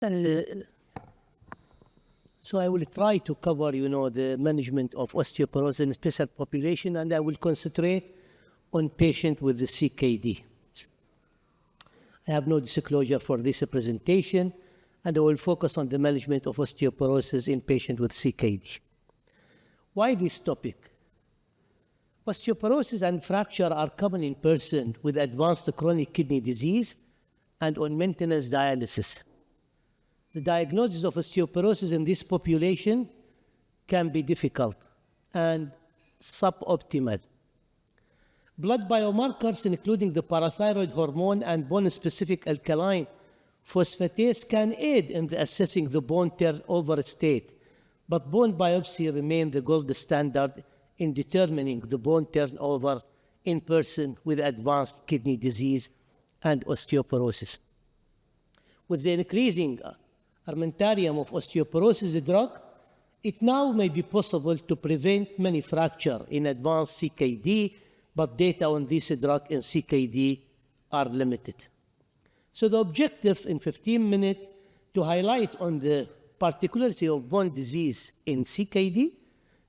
Uh, so I will try to cover, the management of osteoporosis in special population, and I will concentrate on patient with the CKD. I have no disclosure for this presentation, and I will focus on the management of osteoporosis in patient with CKD. Why this topic? Osteoporosis and fracture are common in persons with advanced chronic kidney disease and on maintenance dialysis. The diagnosis of osteoporosis in this population can be difficult and suboptimal. Blood biomarkers, including the parathyroid hormone and bone-specific alkaline phosphatase, can aid in assessing the bone turnover state, but bone biopsy remains the gold standard in determining the bone turnover in persons with advanced kidney disease and osteoporosis. With the increasing armamentarium of osteoporosis drug, it now may be possible to prevent many fractures in advanced CKD, but data on this drug in CKD are limited. So the objective in 15 minutes to highlight on the particularity of bone disease in CKD,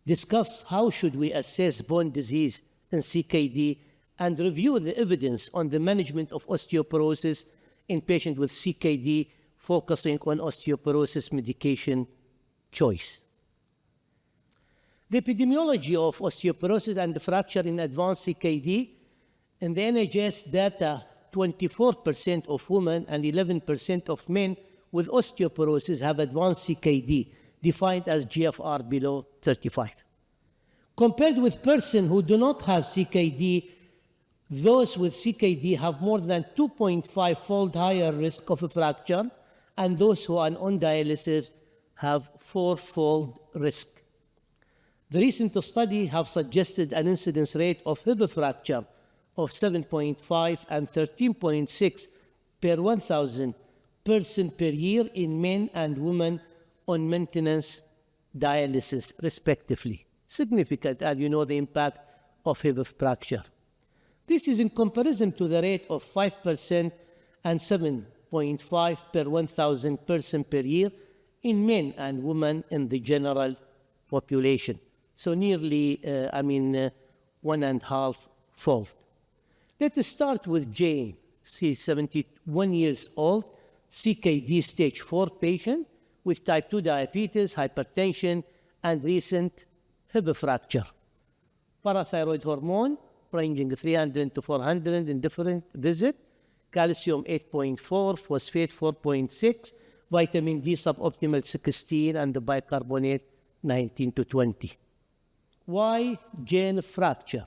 discuss how should we assess bone disease in CKD, and review the evidence on the management of osteoporosis in patients with CKD, focusing on osteoporosis medication choice. The epidemiology of osteoporosis and fracture in advanced CKD, in the NHS data, 24% of women and 11% of men with osteoporosis have advanced CKD, defined as GFR below 35. Compared with persons who do not have CKD, those with CKD have more than 2.5-fold higher risk of a fracture, and those who are on dialysis have 4-fold risk. The recent study have suggested an incidence rate of hip fracture of 7.5 and 13.6 per 1,000 persons per year in men and women on maintenance dialysis, respectively. Significant, and the impact of hip fracture. This is in comparison to the rate of 5% and 7.5 per 1,000 persons per year in men and women in the general population. So nearly, 1.5-fold. Let us start with Jane. She's 71 years old, CKD stage 4 patient with type 2 diabetes, hypertension, and recent hip fracture. Parathyroid hormone ranging 300 to 400 in different visits, calcium 8.4, phosphate 4.6, vitamin D suboptimal 16, and the bicarbonate 19 to 20. Why Jane fracture?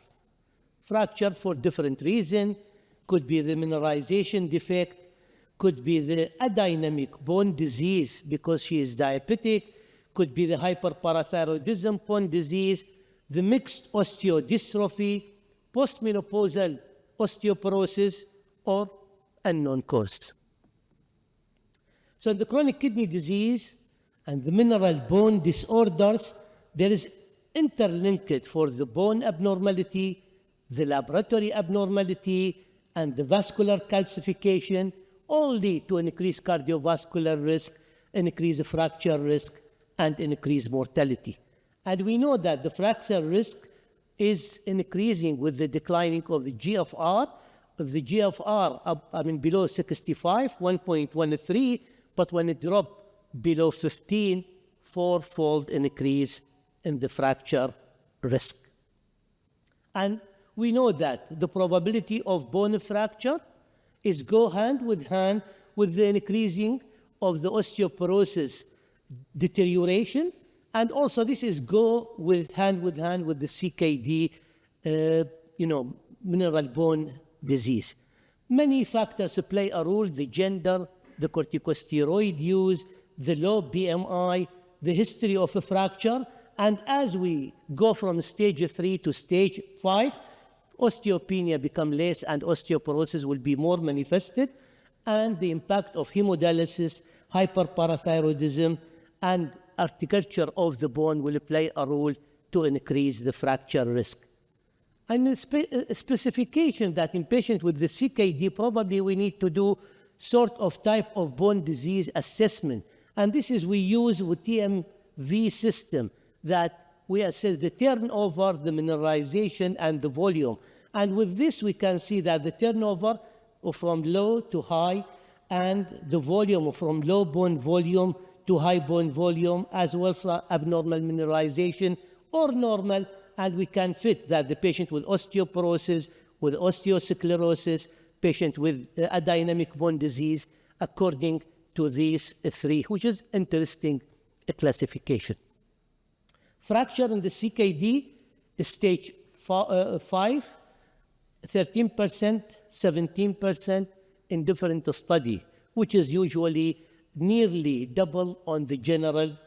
Fracture for different reasons. Could be the mineralization defect, could be the adynamic bone disease because she is diabetic, could be the hyperparathyroidism bone disease, the mixed osteodystrophy, postmenopausal osteoporosis, or unknown cause. So in the chronic kidney disease and the mineral bone disorders, there is interlinked for the bone abnormality, the laboratory abnormality, and the vascular calcification, all lead to an increased cardiovascular risk, increased fracture risk, and increased mortality. And we know that the fracture risk is increasing with the declining of the GFR. Below 65, 1.13, but when it dropped below 15, 4-fold increase in the fracture risk. And we know that the probability of bone fracture is go hand with the increasing of the osteoporosis deterioration, and also this is go hand with the CKD, mineral bone disease. Many factors play a role: the gender, the corticosteroid use, the low BMI, the history of a fracture, and as we go from stage 3 to stage 5, osteopenia become less and osteoporosis will be more manifested, and the impact of hemodialysis, hyperparathyroidism, and architecture of the bone will play a role to increase the fracture risk. And a specification that in patients with the CKD, probably we need to do sort of type of bone disease assessment. And this is we use with TMV system that we assess the turnover, the mineralization, and the volume. And with this, we can see that the turnover from low to high, and the volume from low bone volume to high bone volume, as well as abnormal mineralization or normal, and we can fit that the patient with osteoporosis, with osteosclerosis, patient with a dynamic bone disease, according to these three, which is interesting classification. Fracture in the CKD is stage 5, 13%, 17% in different study, which is usually nearly double on the general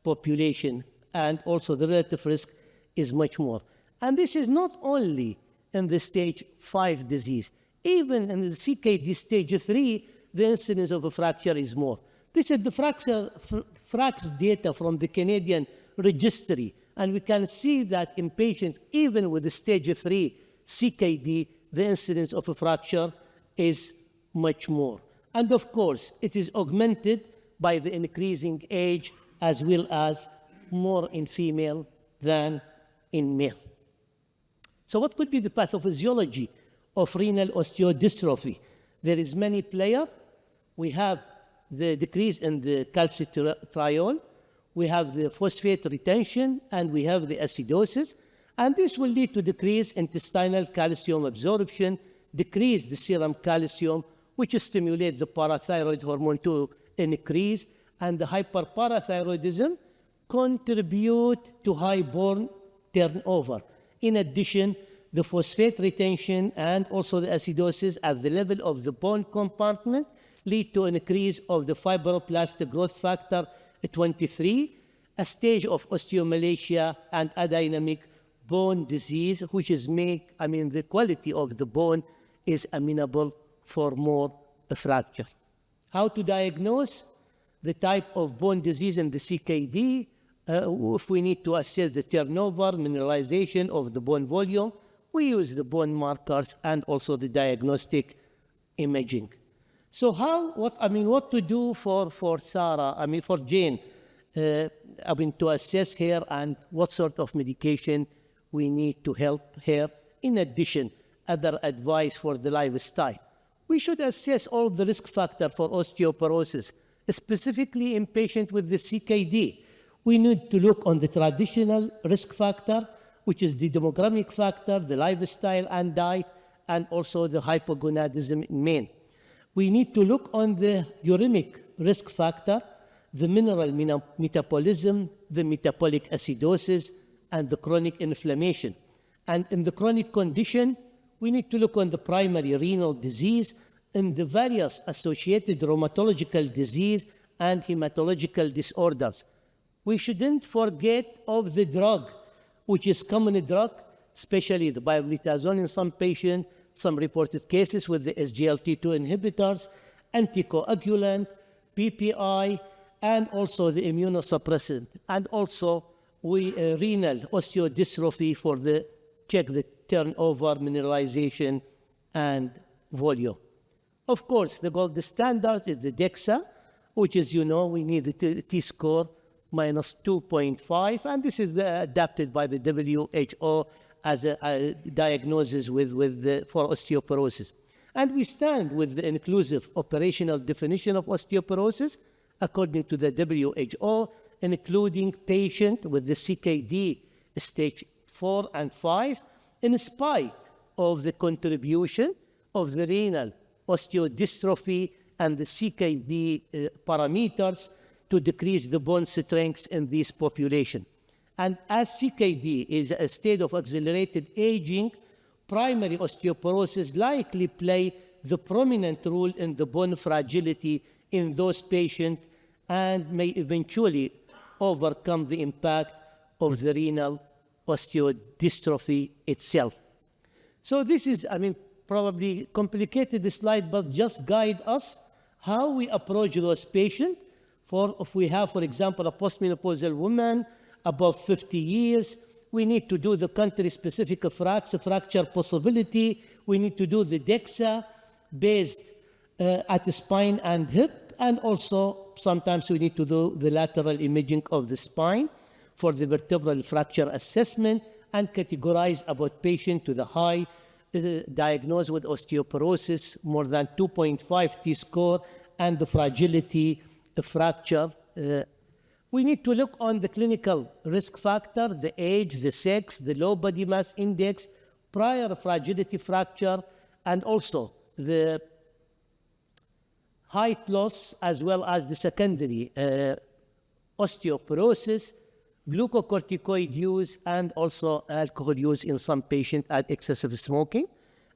population, and also the relative risk is much more. And this is not only in the stage 5 disease, even in the CKD stage 3, the incidence of a fracture is more. This is the FRAX data from the Canadian registry, and we can see that in patients, even with the stage 3 CKD, the incidence of a fracture is much more. And of course, it is augmented by the increasing age, as well as more in female than in male. So what could be the pathophysiology of renal osteodystrophy? There is many players. We have the decrease in the calcitriol, we have the phosphate retention, and we have the acidosis. And this will lead to decrease intestinal calcium absorption, decrease the serum calcium, which stimulates the parathyroid hormone to increase, and the hyperparathyroidism contribute to high bone turnover. In addition, the phosphate retention and also the acidosis at the level of the bone compartment lead to an increase of the fibroblast growth factor 23, a stage of osteomalacia and adynamic bone disease, which is the quality of the bone is amenable for more fracture. How to diagnose the type of bone disease in the CKD? If we need to assess the turnover, mineralization of the bone volume, we use the bone markers and also the diagnostic imaging. So what to do for Sarah, for Jane, to assess her, and what sort of medication we need to help her. In addition, other advice for the lifestyle. We should assess all the risk factors for osteoporosis, specifically in patients with the CKD. We need to look on the traditional risk factor, which is the demographic factor, the lifestyle and diet, and also the hypogonadism in men. We need to look on the uremic risk factor, the mineral metabolism, the metabolic acidosis, and the chronic inflammation. And in the chronic condition, we need to look on the primary renal disease and the various associated rheumatological disease and hematological disorders. We shouldn't forget of the drug, which is common drug, especially the pioglitazone in some patients, some reported cases with the SGLT2 inhibitors, anticoagulant, PPI, and also the immunosuppressant. And also renal osteodystrophy for check the turnover, mineralization, and volume. Of course, the gold standard is the DEXA, which is, we need the T-score minus 2.5, and this is adapted by the WHO as a diagnosis for osteoporosis. And we stand with the inclusive operational definition of osteoporosis, according to the WHO, including patient with the CKD stage 4 and 5, in spite of the contribution of the renal osteodystrophy and the CKD parameters to decrease the bone strength in this population. And as CKD is a state of accelerated aging, primary osteoporosis likely play the prominent role in the bone fragility in those patients and may eventually overcome the impact of the renal osteodystrophy itself. So this is, probably complicated slide, but just guide us how we approach those patients. If we have, for example, a postmenopausal woman above 50 years, we need to do the country-specific fracture possibility. We need to do the DEXA-based at the spine and hip, and also sometimes we need to do the lateral imaging of the spine for the vertebral fracture assessment and categorize about patient to the high diagnosed with osteoporosis, more than 2.5 T-score, and the fragility fracture. We need to look on the clinical risk factor, the age, the sex, the low body mass index, prior fragility fracture, and also the height loss, as well as the secondary osteoporosis, glucocorticoid use, and also alcohol use in some patients and excessive smoking.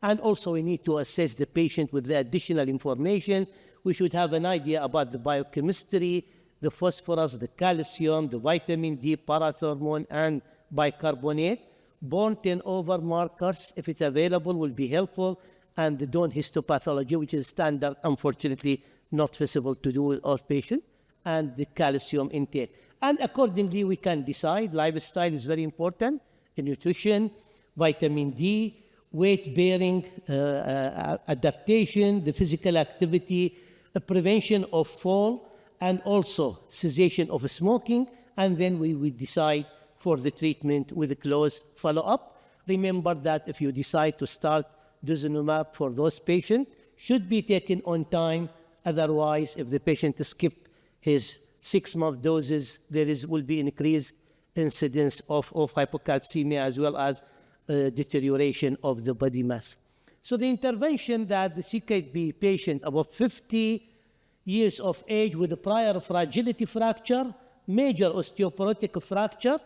And also we need to assess the patient with the additional information. We should have an idea about the biochemistry, the phosphorus, the calcium, the vitamin D, parathormone, and bicarbonate. Bone turnover markers, if it's available, will be helpful, and the bone histopathology, which is standard, unfortunately not feasible to do with all patients, and the calcium intake. And accordingly, we can decide. Lifestyle is very important, the nutrition, vitamin D, weight-bearing, adaptation, the physical activity, the prevention of fall, and also cessation of smoking, and then we will decide for the treatment with a close follow-up. Remember that if you decide to start duzanumab for those patients, should be taken on time. Otherwise, if the patient skipped his 6-month doses, there will be increased incidence of hypocalcemia as well as deterioration of the body mass. So the intervention that the CKD patient above 50 years of age with a prior fragility fracture, major osteoporotic fracture,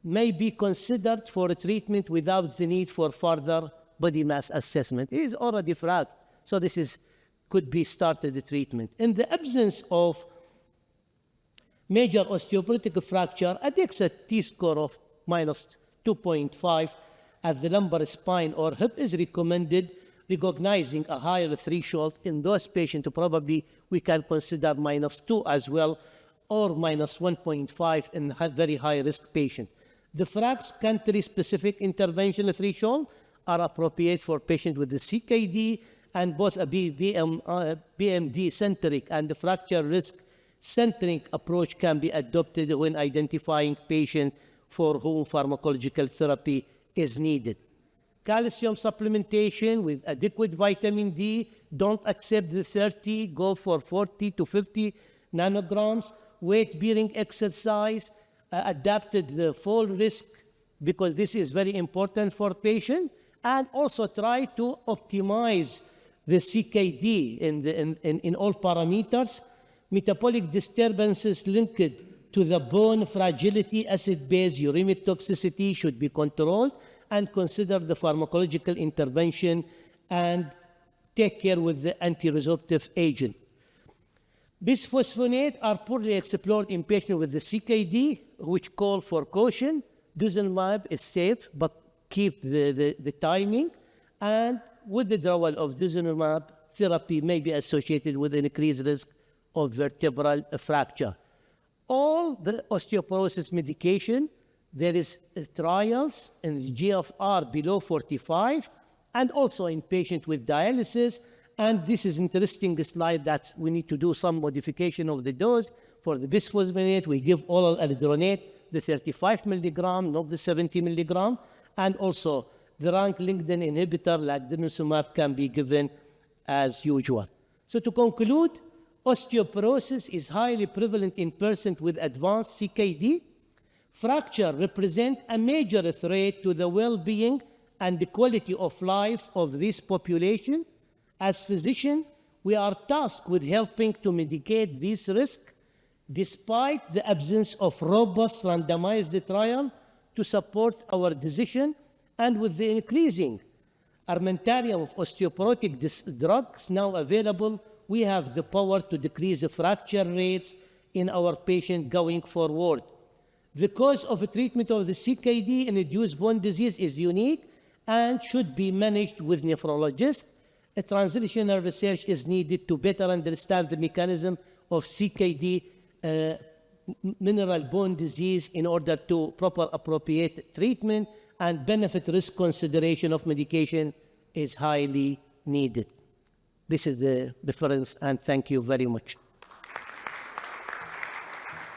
may be considered for treatment without the need for further body mass assessment. It is already fractured, so this could be started the treatment. In the absence of major osteoporotic fracture, a DEXA T-score of minus 2.5 at the lumbar spine or hip is recommended, recognizing a higher threshold in those patients. Probably we can consider minus 2 as well, or minus 1.5 in very high-risk patients. The FRAX country-specific intervention threshold are appropriate for patients with the CKD, and both a BMD-centric and the fracture risk-centric approach can be adopted when identifying patients for whom pharmacological therapy is needed. Calcium supplementation with adequate vitamin D, don't accept the 30, go for 40 to 50 nanograms. Weight-bearing exercise, adapted the fall risk, because this is very important for patients, and also try to optimize the CKD in all parameters. Metabolic disturbances linked to the bone fragility, acid-base uremic toxicity should be controlled, and consider the pharmacological intervention and take care with the anti-resorptive agent. Bisphosphonates are poorly explored in patients with the CKD, which call for caution. Duzanumab is safe, but keep the timing. And withdrawal of duzanumab therapy may be associated with an increased risk of vertebral fracture. All the osteoporosis medication, there is trials in GFR below 45, and also in patients with dialysis. And this is interesting slide that we need to do some modification of the dose. For the bisphosphonate, we give oral alendronate, the 35 milligram, not the 70 milligram. And also the rank-LinkedIn inhibitor, like denosumab, can be given as usual. So to conclude, osteoporosis is highly prevalent in persons with advanced CKD. Fracture represents a major threat to the well-being and the quality of life of this population. As physicians, we are tasked with helping to mitigate this risk, despite the absence of robust randomized trial to support our decision, and with the increasing armamentarium of osteoporotic drugs now available, we have the power to decrease the fracture rates in our patients going forward. The cause of treatment of the CKD and induced bone disease is unique and should be managed with nephrologists. A translational research is needed to better understand the mechanism of CKD, mineral bone disease, in order to proper appropriate treatment, and benefit risk consideration of medication is highly needed. This is the reference, and thank you very much.